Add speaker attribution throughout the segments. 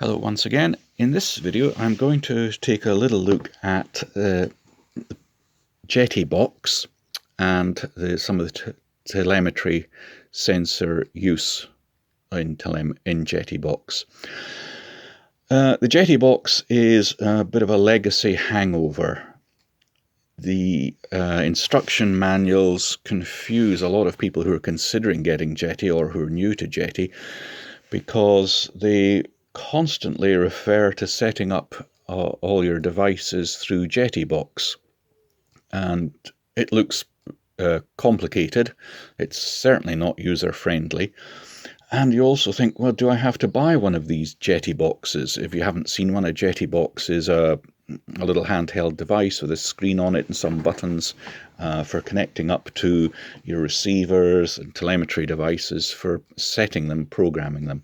Speaker 1: Hello once again. In this video I'm going to take a little look at the Jetibox and some of the telemetry sensor use in Jetibox. The Jetibox is a bit of a legacy hangover. The instruction manuals confuse a lot of people who are considering getting Jeti or who are new to Jeti because they constantly refer to setting up all your devices through Jetibox, and it looks complicated. It's certainly not user-friendly, and you also think, well, do I have to buy one of these Jetiboxes? If you haven't seen one, a Jetibox is a little handheld device with a screen on it and some buttons for connecting up to your receivers and telemetry devices for setting them, programming them.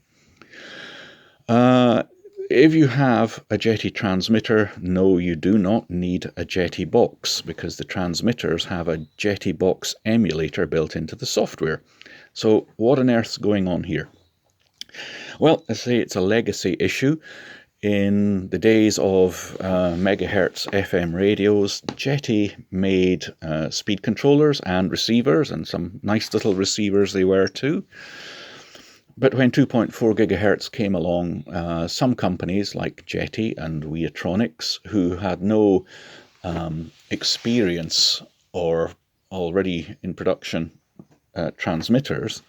Speaker 1: If you have a Jeti transmitter, no, you do not need a Jetibox because the transmitters have a Jetibox emulator built into the software. So what on earth's going on here? Well, I say it's a legacy issue. In the days of megahertz FM radios, Jeti made speed controllers and receivers, and some nice little receivers they were too. But when 2.4 gigahertz came along, some companies like Jeti and Weatronics, who had no experience or already in production transmitters,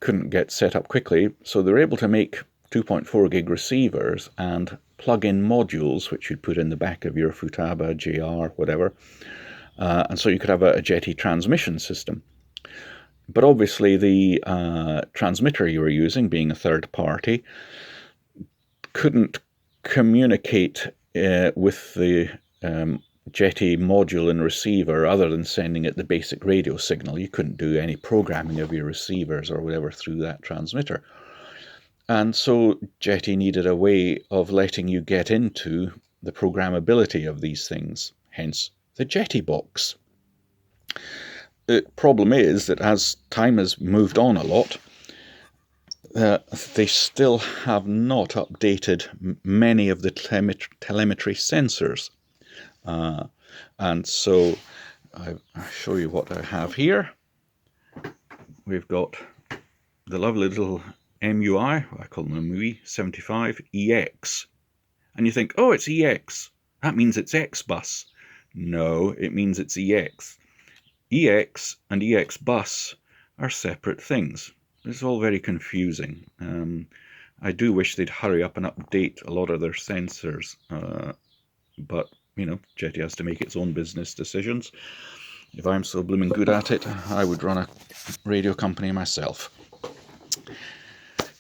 Speaker 1: couldn't get set up quickly, so they were able to make 2.4 gig receivers and plug-in modules, which you'd put in the back of your Futaba, JR, whatever, and so you could have a Jeti transmission system. But obviously the transmitter you were using, being a third party, couldn't communicate with the Jeti module and receiver other than sending it the basic radio signal. You couldn't do any programming of your receivers or whatever through that transmitter. And so Jeti needed a way of letting you get into the programmability of these things, hence the Jetibox. The problem is that as time has moved on a lot, they still have not updated many of the telemetry sensors. And so I'll show you what I have here. We've got the lovely little MUI, I call them MUI 75EX. And you think, oh, it's EX. That means it's X bus. No, it means it's EX. EX and EX bus are separate things. It's all very confusing. I do wish they'd hurry up and update a lot of their sensors, but you know, Jeti has to make its own business decisions. If I'm so blooming good at it, I would run a radio company myself.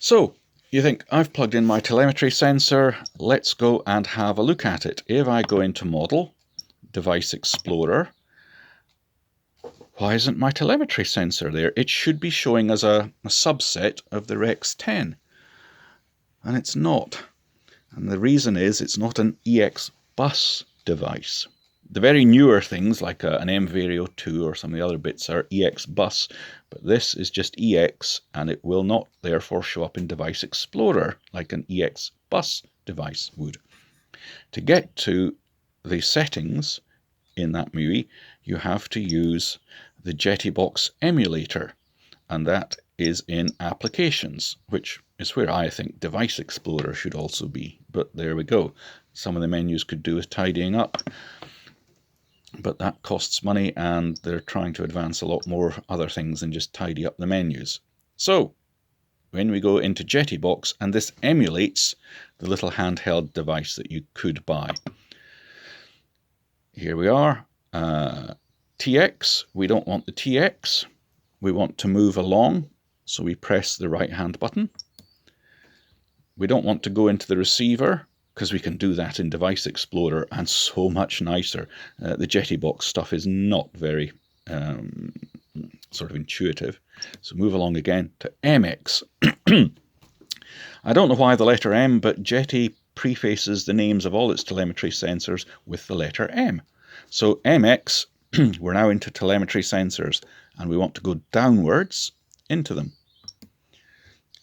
Speaker 1: So you think, I've plugged in my telemetry sensor, let's go and have a look at it. If I go into Model, Device Explorer, why isn't my telemetry sensor there? It should be showing as a subset of the Rex 10. And it's not. And the reason is it's not an EX bus device. The very newer things like an M-Vario 2 or some of the other bits are EX bus, but this is just EX and it will not therefore show up in Device Explorer like an EX bus device would. To get to the settings in that MUI, you have to use the Jetibox emulator, and that is in Applications, which is where I think Device Explorer should also be. But there we go. Some of the menus could do with tidying up, but that costs money, and they're trying to advance a lot more other things than just tidy up the menus. So when we go into Jetibox, and this emulates the little handheld device that you could buy. Here we are. TX, we don't want the TX. We want to move along, so we press the right hand button. We don't want to go into the receiver, because we can do that in Device Explorer, and so much nicer. The Jetibox stuff is not very sort of intuitive. So move along again to MX. I don't know why the letter M, but Jeti prefaces the names of all its telemetry sensors with the letter M. So MX, we're now into telemetry sensors, and we want to go downwards into them.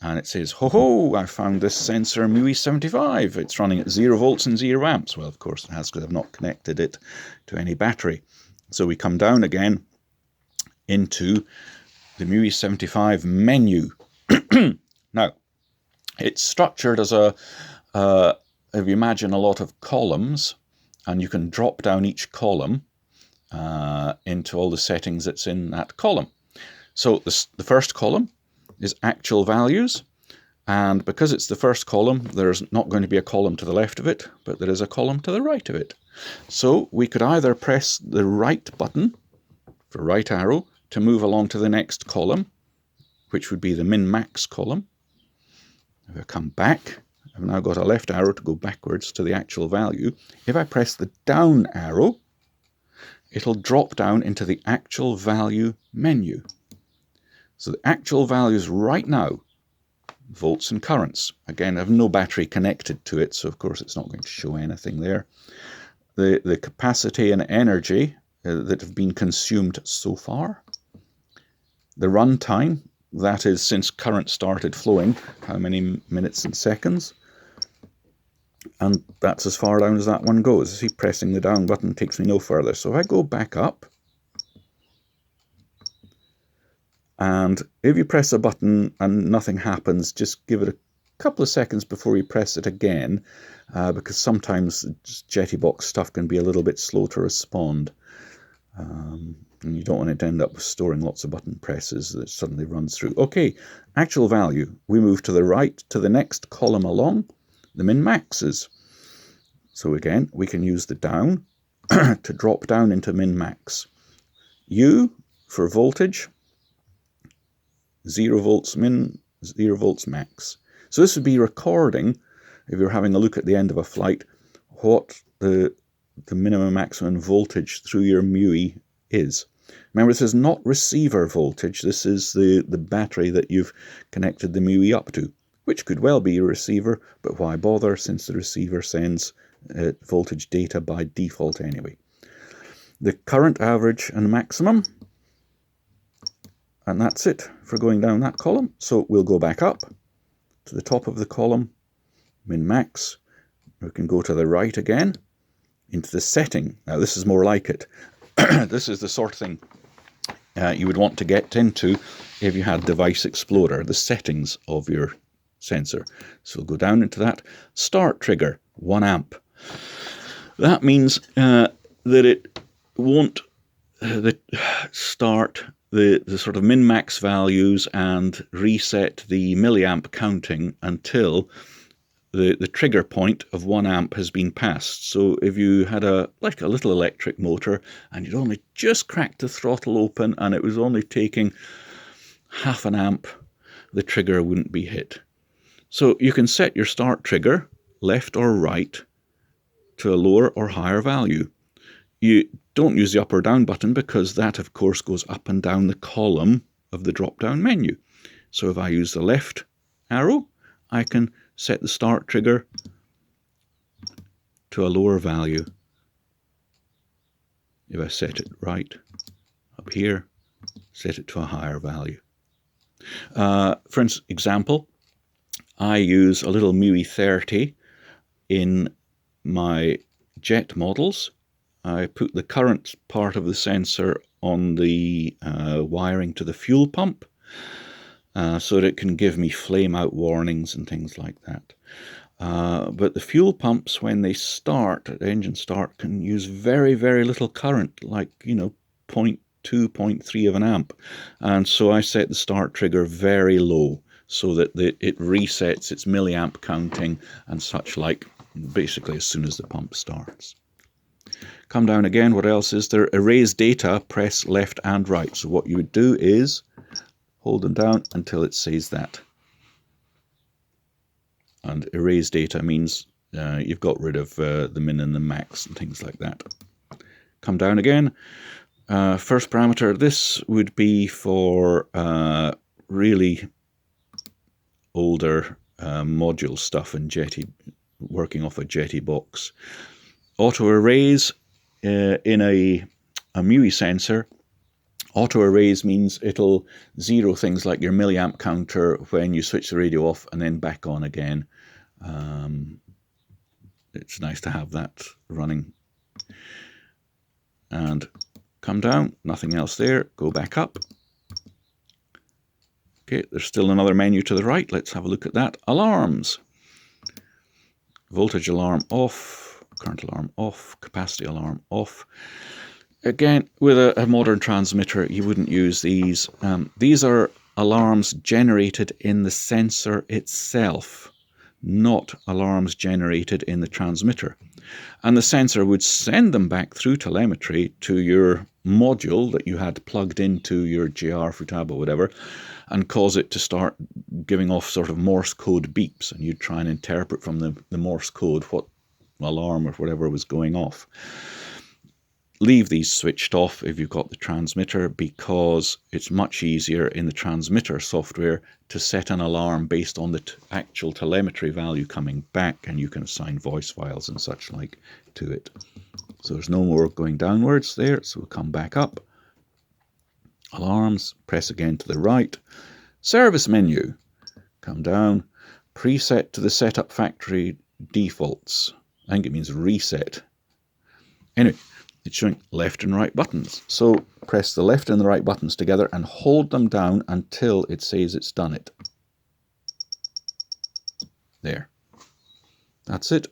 Speaker 1: And it says, ho ho, I found this sensor MUI75. It's running at 0 volts and 0 amps. Well, of course it has, because I've not connected it to any battery. So we come down again into the MUI75 menu. Now, it's structured as if you imagine a lot of columns, and you can drop down each column into all the settings that's in that column. So the first column is actual values, and because it's the first column, there's not going to be a column to the left of it, but there is a column to the right of it. So we could either press the right button for right arrow to move along to the next column, which would be the min-max column. If I come back, I've now got a left arrow to go backwards to the actual value. If I press the down arrow, it'll drop down into the actual value menu. So the actual values right now, volts and currents. Again, I have no battery connected to it, so of course it's not going to show anything there. The capacity and energy that have been consumed so far. The run time, that is since current started flowing, how many minutes and seconds. And that's as far down as that one goes. See, pressing the down button takes me no further. So if I go back up, and if you press a button and nothing happens, just give it a couple of seconds before you press it again, because sometimes Jetibox stuff can be a little bit slow to respond. And you don't want it to end up storing lots of button presses that suddenly runs through. Okay, actual value. We move to the right to the next column along, the min-maxes. So again, we can use the down to drop down into min-max. U for voltage, 0 volts min, 0 volts max. So this would be recording, if you're having a look at the end of a flight, what the minimum maximum voltage through your MUI is. Remember, this is not receiver voltage, this is the battery that you've connected the MUI up to, which could well be a receiver, but why bother since the receiver sends voltage data by default anyway. The current, average and maximum, and that's it for going down that column. So we'll go back up to the top of the column, min-max. We can go to the right again, into the setting. Now this is more like it. This is the sort of thing you would want to get into if you had Device Explorer, the settings of your sensor. So we'll go down into that. Start trigger, 1 amp. That means that it won't start the sort of min-max values and reset the milliamp counting until the trigger point of 1 amp has been passed. So if you had like a little electric motor and you'd only just cracked the throttle open and it was only taking half an amp, the trigger wouldn't be hit. So you can set your start trigger, left or right, to a lower or higher value. You don't use the up or down button because that, of course, goes up and down the column of the drop-down menu. So if I use the left arrow, I can set the start trigger to a lower value. If I set it right up here, set it to a higher value. For example, I use a little MUI 30 in my jet models. I put the current part of the sensor on the wiring to the fuel pump so that it can give me flame out warnings and things like that. But the fuel pumps, when they start, at engine start, can use very, very little current, like, 0.2, 0.3 of an amp. And so I set the start trigger very low so that it resets its milliamp counting and such like, basically as soon as the pump starts. Come down again, what else is there? Erase data, press left and right. So what you would do is hold them down until it says that. And erase data means you've got rid of the min and the max and things like that. Come down again. First parameter, this would be for really older module stuff in Jeti, working off a Jetibox. Auto erase in a MUI sensor Auto arrays means it'll zero things like your milliamp counter when you switch the radio off and then back on again. It's nice to have that running. And come down, nothing else there, go back up. Okay, there's still another menu to the right. Let's have a look at that. Alarms. Voltage alarm off, current alarm off, capacity alarm off. Again, with a modern transmitter, you wouldn't use these. These are alarms generated in the sensor itself, not alarms generated in the transmitter. And the sensor would send them back through telemetry to your module that you had plugged into your GR, Futaba, whatever, and cause it to start giving off sort of Morse code beeps, and you'd try and interpret from the Morse code what alarm or whatever was going off. Leave these switched off if you've got the transmitter, because it's much easier in the transmitter software to set an alarm based on the actual telemetry value coming back, and you can assign voice files and such like to it. So there's no more going downwards there, so we'll come back up. Alarms, press again to the right. Service menu, come down, preset to the setup factory defaults. I think it means reset. Anyway, it's showing left and right buttons. So press the left and the right buttons together and hold them down until it says it's done it. There. That's it.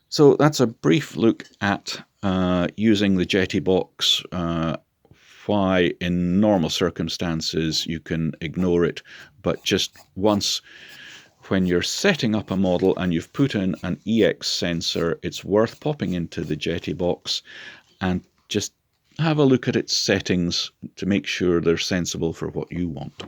Speaker 1: So that's a brief look at using the Jetibox, why in normal circumstances you can ignore it, but just once when you're setting up a model and you've put in an EX sensor, it's worth popping into the Jetibox and just have a look at its settings to make sure they're sensible for what you want.